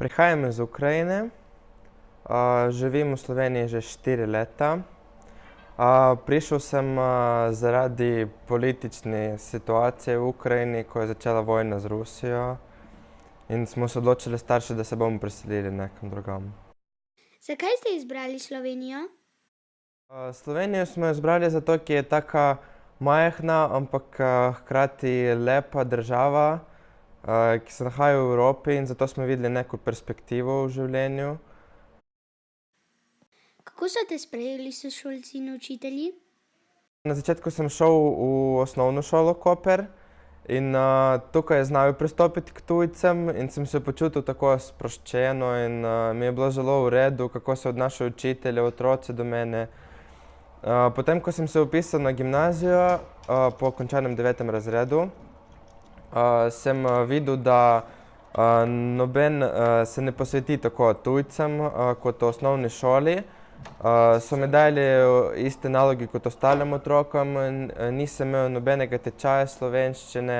Prihajam iz Ukrajine, živim v Sloveniji že 4 leta. Prišel sem zaradi politične situacije v Ukrajini, ko je začela vojna z Rusijo in smo se odločili starši, da se bomo preselili nekam drugam. Zakaj ste izbrali Slovenijo? Slovenijo smo izbrali zato, ker je taka majhna, ampak hkrati lepa država, ki se nahaja v Evropi, in zato smo videli neko perspektivo v življenju. Kako so te sprejeli sošolci in učitelji? Na začetku sem šel v osnovno šolo Koper in tukaj znal pristopiti k tujcem in sem se počutil tako sproščeno in mi je bilo zelo v redu, kako se odnašajo učitelji, otroci do mene. Potem, ko sem se vpisal na gimnazijo po končanem 9. razredu, sem videl, da noben se ne posveti tako tujcem kot v osnovni šoli. So mi dali iste naloge kot ostalim otrokom, nisem imel nobenega tečaja slovenščine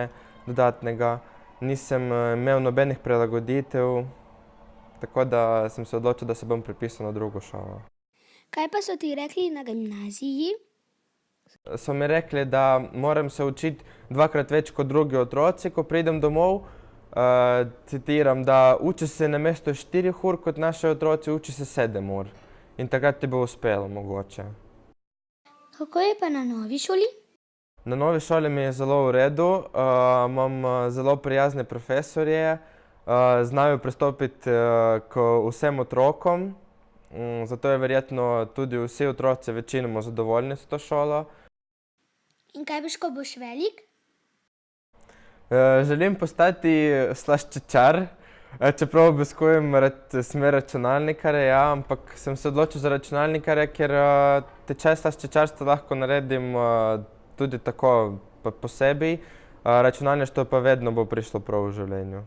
dodatnega, nisem imel nobenih prilagoditev, tako da sem se odločil, da se bom prepisal na drugo šolo. Kaj pa so ti rekli na gimnaziji? So mi rekli, da moram se učiti 2-krat več kot drugi otroci, ko pridem domov. Citiram, da uči se namesto 4 ur kot naši otroci, uči se 7 ur. In takrat ti bo uspelo mogoče. Kako je pa na novi šoli? Na novi šoli mi je zelo v redu, imam zelo prijazne profesorje, znajo pristopiti k vsem otrokom, zato je verjetno tudi vsi otroci večinoma zadovoljni s to šolo. In kaj boš, ko boš velik? Želim postati slaščičar, čeprav obiskujem smer računalnikarja, ampak sem se odločil za računalnikarja, ker tečaj slaščičarstva lahko naredim tudi tako po sebi, računalništvo pa vedno bo prišlo prav v življenju.